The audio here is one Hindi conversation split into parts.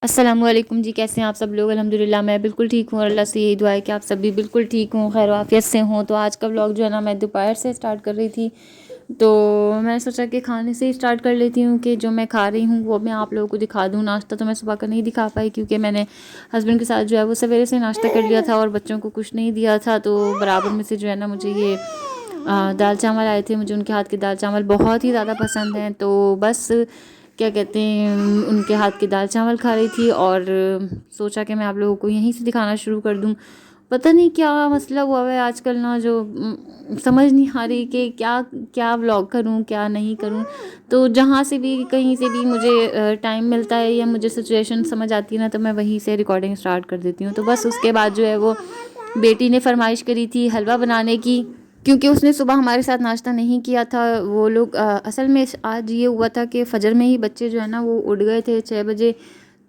अस्सलामुअलैकुम जी, कैसे हैं आप सब लोग। अल्हम्दुलिल्लाह मैं बिल्कुल ठीक हूँ और अल्लाह से यही दुआ है कि आप सब भी बिल्कुल ठीक हों, खैर आफियत से हों। तो आज का व्लॉग जो है ना, मैं दोपहर से स्टार्ट कर रही थी, तो मैंने सोचा कि खाने से ही स्टार्ट कर लेती हूँ कि जो मैं खा रही हूँ वो मैं आप लोगों को दिखा दूँ। नाश्ता तो मैं सुबह का नहीं दिखा पाई क्योंकि मैंने हस्बैंड के साथ जो है वो सवेरे से नाश्ता कर लिया था और बच्चों को कुछ नहीं दिया था। तो बराबर में से जो है ना, मुझे ये दाल चावल आए थे, मुझे उनके हाथ के दाल चावल बहुत ही ज़्यादा पसंद हैं। तो बस क्या कहते हैं, उनके हाथ की दाल चावल खा रही थी और सोचा कि मैं आप लोगों को यहीं से दिखाना शुरू कर दूं। पता नहीं क्या मसला हुआ है आजकल ना, जो समझ नहीं आ रही कि क्या क्या व्लॉग करूं क्या नहीं करूं। तो जहां से भी कहीं से भी मुझे टाइम मिलता है या मुझे सिचुएशन समझ आती है ना, तो मैं वहीं से रिकॉर्डिंग स्टार्ट कर देती हूँ। तो बस उसके बाद जो है वो बेटी ने फरमाइश करी थी हलवा बनाने की, क्योंकि उसने सुबह हमारे साथ नाश्ता नहीं किया था। वो लोग असल में आज ये हुआ था कि फ़जर में ही बच्चे जो है ना वो उठ गए थे 6 बजे।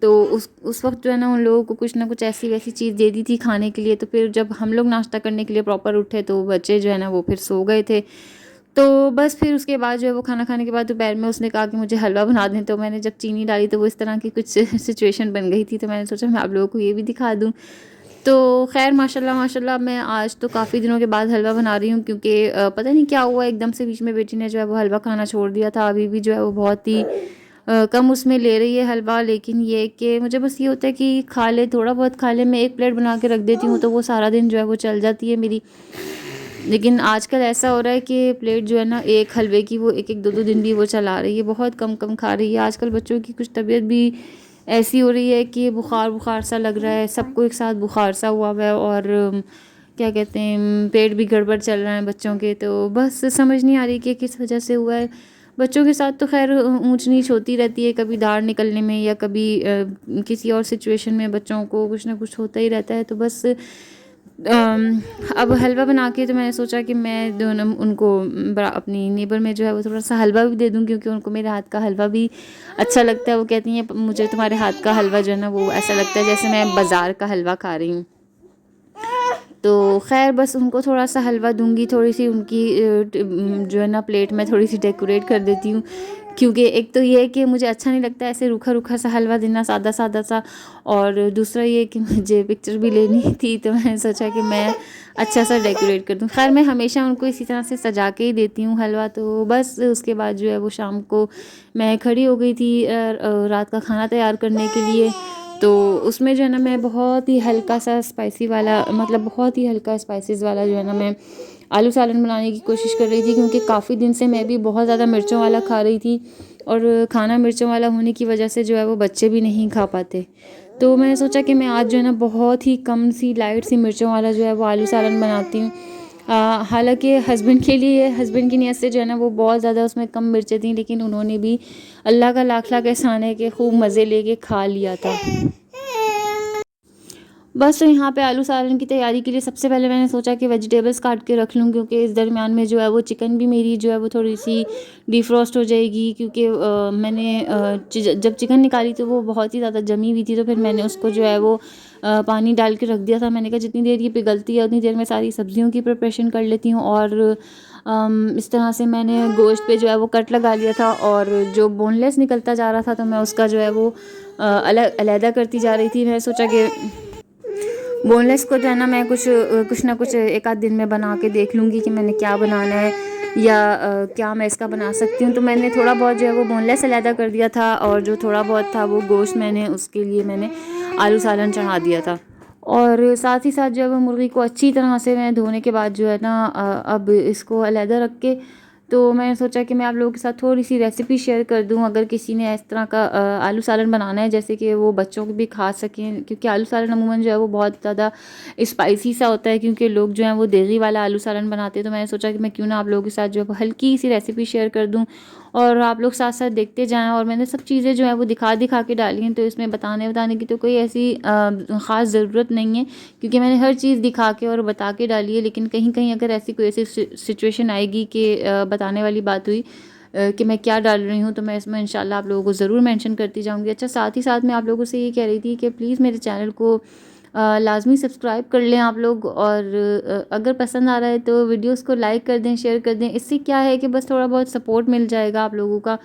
तो उस वक्त जो है ना उन लोगों को कुछ ना कुछ ऐसी वैसी चीज़ दे दी थी खाने के लिए। तो फिर जब हम लोग नाश्ता करने के लिए प्रॉपर उठे तो बच्चे जो है ना वो फिर सो गए थे। तो बस फिर उसके बाद जो है वो खाना खाने के बाद दोपहर में उसने कहा कि मुझे हलवा बना दें। तो मैंने जब चीनी डाली तो वो इस तरह की कुछ सिचुएशन बन गई थी। तो मैंने सोचा मैं आप लोगों को ये भी दिखा दूँ। तो खैर माशाल्लाह माशाल्लाह मैं आज तो काफ़ी दिनों के बाद हलवा बना रही हूँ, क्योंकि पता नहीं क्या हुआ, एकदम से बीच में बेटी ने जो है वो हलवा खाना छोड़ दिया था। अभी भी जो है वो बहुत ही कम उसमें ले रही है हलवा। लेकिन ये कि मुझे बस ये होता है कि खा ले, थोड़ा बहुत खा ले। मैं एक प्लेट बना के रख देती हूँ तो वो सारा दिन जो है वो चल जाती है मेरी। लेकिन आजकल ऐसा हो रहा है कि प्लेट जो है ना एक हलवे की वो एक एक दो दो दिन भी वो चला रही है, बहुत कम कम खा रही है। आजकल बच्चों की कुछ तबीयत भी ऐसी हो रही है कि बुखार बुखार सा लग रहा है, सबको एक साथ बुखार सा हुआ हुआ है और क्या कहते हैं, पेट भी गड़बड़ चल रहा है बच्चों के। तो बस समझ नहीं आ रही कि किस वजह से हुआ है। बच्चों के साथ तो खैर ऊंच नीच होती रहती है, कभी दाढ़ निकलने में या कभी किसी और सिचुएशन में बच्चों को कुछ ना कुछ होता ही रहता है। तो बस अब हलवा बना के तो मैंने सोचा कि मैं दोनों उनको अपनी नेबर में जो है वो थोड़ा सा हलवा भी दे दूं, क्योंकि उनको मेरे हाथ का हलवा भी अच्छा लगता है। वो कहती हैं मुझे तुम्हारे हाथ का हलवा जो है ना वो ऐसा लगता है जैसे मैं बाज़ार का हलवा खा रही हूँ। तो खैर बस उनको थोड़ा सा हलवा दूंगी, थोड़ी सी उनकी जो है ना प्लेट में थोड़ी सी डेकोरेट कर देती हूँ। क्योंकि एक तो ये है कि मुझे अच्छा नहीं लगता ऐसे रूखा रूखा सा हलवा देना, सादा सादा सा। और दूसरा ये कि मुझे पिक्चर भी लेनी थी, तो मैंने सोचा कि मैं अच्छा सा डेकोरेट कर दूँ। खैर मैं हमेशा उनको इसी तरह से सजा के ही देती हूँ हलवा। तो बस उसके बाद जो है वो शाम को मैं खड़ी हो गई थी रात का खाना तैयार करने के लिए। तो उसमें जो है ना मैं बहुत ही हल्का सा स्पाइसी वाला, मतलब बहुत ही हल्का स्पाइसेस वाला जो है ना मैं आलू सालन बनाने की कोशिश कर रही थी, क्योंकि काफ़ी दिन से मैं भी बहुत ज़्यादा मिर्चों वाला खा रही थी और खाना मिर्चों वाला होने की वजह से जो है वो बच्चे भी नहीं खा पाते। तो मैंने सोचा कि मैं आज जो है ना बहुत ही कम सी लाइट सी मिर्चों वाला जो है वो आलू सालन बनाती हूँ। हालांकि हस्बैंड के लिए, हस्बैंड की नीयत से जो है ना वो बहुत ज़्यादा उसमें कम मिर्चें थी, लेकिन उन्होंने भी अल्लाह का लाख लाख एहसान है कि खूब मज़े लेके खा लिया था। बस तो यहाँ पे आलू सालन की तैयारी के लिए सबसे पहले मैंने सोचा कि वेजिटेबल्स काट के रख लूँ, क्योंकि इस दरमियान में जो है वो चिकन भी मेरी जो है वो थोड़ी सी डिफ्रोस्ट हो जाएगी। क्योंकि मैंने जब चिकन निकाली तो वो बहुत ही ज़्यादा जमी हुई थी, तो फिर मैंने उसको जो है वो पानी डाल के रख दिया था। मैंने कहा जितनी देर ये पिघलती है उतनी देर में सारी सब्जियों की प्रिपरेशन कर लेती हूँ। और इस तरह से मैंने गोश्त पे जो है वो कट लगा लिया था, और जो बोनलेस निकलता जा रहा था तो मैं उसका जो है वो अलग अलहदा करती जा रही थी। मैंने सोचा कि बोनलेस को जो है ना मैं कुछ ना कुछ एक आध दिन में बना के देख लूँगी कि मैंने क्या बनाना है या क्या मैं इसका बना सकती हूँ। तो मैंने थोड़ा बहुत जो है वो बोनलेस अलहदा कर दिया था, और जो थोड़ा बहुत था वो गोश्त मैंने उसके लिए मैंने आलू सालन चढ़ा दिया था। और साथ ही साथ जो है वो मुर्गी को अच्छी तरह से मैं धोने के बाद जो है ना अब इसको अलहदा रख के, तो मैंने सोचा कि मैं आप लोगों के साथ थोड़ी सी रेसिपी शेयर कर दूं। अगर किसी ने इस तरह का आलू सालन बनाना है जैसे कि वो बच्चों को भी खा सकें, क्योंकि आलू सालन अमूमन जो है वो बहुत ज़्यादा स्पाइसी सा होता है, क्योंकि लोग जो हैं वो देगी वाला आलू सालन बनाते हैं। तो मैंने सोचा कि मैं क्यों ना आप लोगों के साथ जो है वो हल्की सी रेसिपी शेयर कर दूँ और आप लोग साथ साथ देखते जाएं। और मैंने सब चीज़ें जो है वो दिखा दिखा के डाली हैं, तो इसमें बताने की तो कोई ऐसी ख़ास ज़रूरत नहीं है, क्योंकि मैंने हर चीज़ दिखा के और बता के डाली है। लेकिन कहीं कहीं अगर ऐसी कोई ऐसी सिचुएशन आएगी कि बताने वाली बात हुई कि मैं क्या डाल रही हूँ, तो मैं इसमें इंशाल्लाह आप लोगों को ज़रूर मेंशन करती जाऊँगी। अच्छा, साथ ही साथ मैं आप लोगों से ये कह रही थी कि प्लीज़ मेरे चैनल को लाजमी सब्सक्राइब कर लें आप लोग, और अगर पसंद आ रहा है तो वीडियोस को लाइक कर दें, शेयर कर दें। इससे क्या है कि बस थोड़ा बहुत सपोर्ट मिल जाएगा आप लोगों का।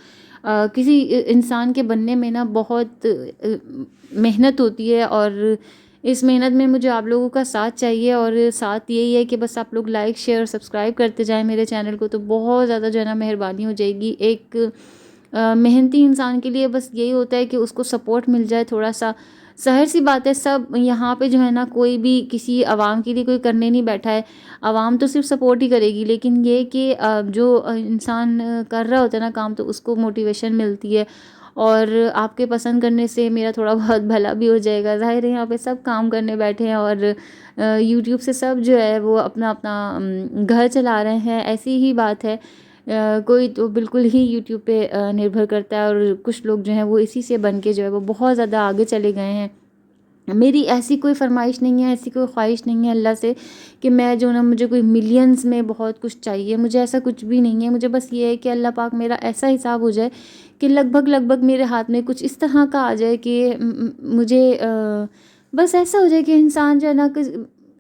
किसी इंसान के बनने में ना बहुत मेहनत होती है, और इस मेहनत में मुझे आप लोगों का साथ चाहिए। और साथ यही है कि बस आप लोग लाइक शेयर सब्सक्राइब करते जाएं मेरे चैनल को, तो बहुत ज़्यादा जो है ना मेहरबानी हो जाएगी। एक मेहनती इंसान के लिए बस यही होता है कि उसको सपोर्ट मिल जाए थोड़ा सा। ज़ाहिर सी बात है, सब यहाँ पे जो है ना, कोई भी किसी आवाम के लिए कोई करने नहीं बैठा है। आवाम तो सिर्फ सपोर्ट ही करेगी, लेकिन ये कि जो इंसान कर रहा होता है ना काम, तो उसको मोटिवेशन मिलती है। और आपके पसंद करने से मेरा थोड़ा बहुत भला भी हो जाएगा। ज़ाहिर है यहाँ पे सब काम करने बैठे हैं, और यूट्यूब से सब जो है वो अपना अपना घर चला रहे हैं, ऐसी ही बात है। कोई तो बिल्कुल ही यूट्यूब पे निर्भर करता है, और कुछ लोग जो हैं वो इसी से बन के जो है वो बहुत ज़्यादा आगे चले गए हैं। मेरी ऐसी कोई फरमाइश नहीं है, ऐसी कोई ख्वाहिश नहीं है अल्लाह से कि मैं जो ना, मुझे कोई मिलियंस में बहुत कुछ चाहिए, मुझे ऐसा कुछ भी नहीं है। मुझे बस ये है कि अल्लाह पाक मेरा ऐसा हिसाब हो जाए कि लगभग लगभग मेरे हाथ में कुछ इस तरह का आ जाए कि मुझे बस ऐसा हो जाए कि इंसान जो है ना,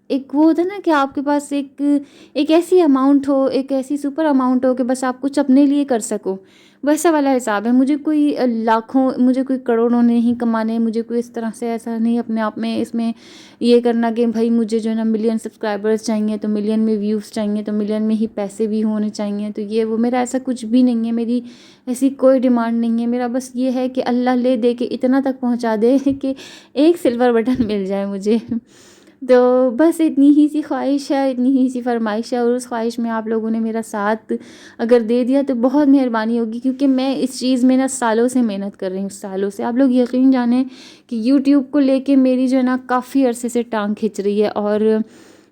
एक वो होता है ना कि आपके पास एक ऐसी अमाउंट हो, एक ऐसी सुपर अमाउंट हो कि बस आप कुछ अपने लिए कर सको। वैसा वाला हिसाब है। मुझे कोई लाखों, मुझे कोई करोड़ों नहीं कमाने, मुझे कोई इस तरह से ऐसा नहीं अपने आप में इसमें ये करना कि भाई मुझे जो है ना मिलियन सब्सक्राइबर्स चाहिए, तो मिलियन में व्यूज़ चाहिए, तो मिलियन में ही पैसे भी होने चाहिए, तो ये वो मेरा ऐसा कुछ भी नहीं है। मेरी ऐसी कोई डिमांड नहीं है। मेरा बस ये है कि अल्लाह ले दे के इतना तक पहुंचा दे कि एक सिल्वर बटन मिल जाए मुझे। तो बस इतनी ही सी ख्वाहिश है, इतनी ही सी फरमाइश है, और उस ख्वाहिश में आप लोगों ने मेरा साथ अगर दे दिया तो बहुत मेहरबानी होगी, क्योंकि मैं इस चीज़ में ना सालों से मेहनत कर रही हूँ, सालों से। आप लोग यकीन जानें कि यूट्यूब को लेके मेरी जो है ना काफ़ी अरसे से टांग खिंच रही है। और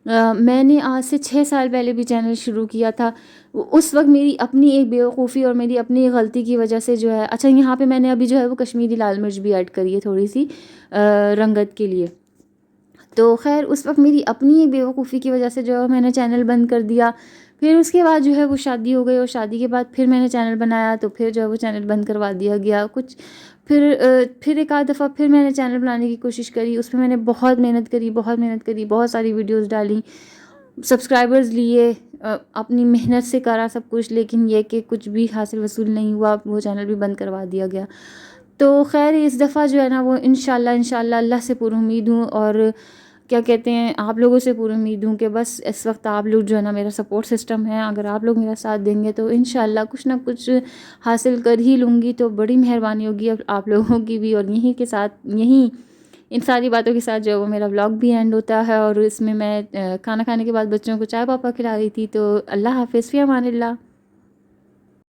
मैंने आज से 6 साल पहले भी चैनल शुरू किया था। उस वक्त मेरी अपनी एक बेवकूफ़ी और मेरी अपनी एक गलती की वजह से जो है, अच्छा यहाँ पे मैंने अभी जो है वो कश्मीरी लाल मिर्च भी ऐड करी है थोड़ी सी रंगत के लिए। तो खैर उस वक्त मेरी अपनी एक बेवकूफ़ी की वजह से जो है मैंने चैनल बंद कर दिया। फिर उसके बाद जो है वो शादी हो गई, और शादी के बाद फिर मैंने चैनल बनाया, तो फिर जो है वो चैनल बंद करवा दिया गया कुछ। फिर एक आध दफ़ा फिर मैंने चैनल बनाने की कोशिश करी, उसमें मैंने बहुत मेहनत करी, बहुत मेहनत करी, बहुत सारी वीडियोस डाली, सब्सक्राइबर्स लिए, अपनी मेहनत से करा सब कुछ, लेकिन ये कि कुछ भी हासिल वसूल नहीं हुआ, वो चैनल भी बंद करवा दिया गया। तो खैर इस दफ़ा जो है ना वो इंशाल्लाह इंशाल्लाह अल्लाह से पूरी उम्मीद हूँ, और क्या कहते हैं, आप लोगों से पूरी उम्मीद हूँ कि बस इस वक्त आप लोग जो है ना मेरा सपोर्ट सिस्टम है। अगर आप लोग मेरा साथ देंगे तो इंशाल्लाह कुछ ना कुछ हासिल कर ही लूँगी। तो बड़ी मेहरबानी होगी अब आप लोगों की भी। और यहीं के साथ, यहीं इन सारी बातों के साथ जो है वो मेरा व्लॉग भी एंड होता है। और इसमें मैं खाना खाने के बाद बच्चों को चाय पापा खिला रही थी। तो अल्लाह हाफ़िज़, फ़ी अमानिल्लाह।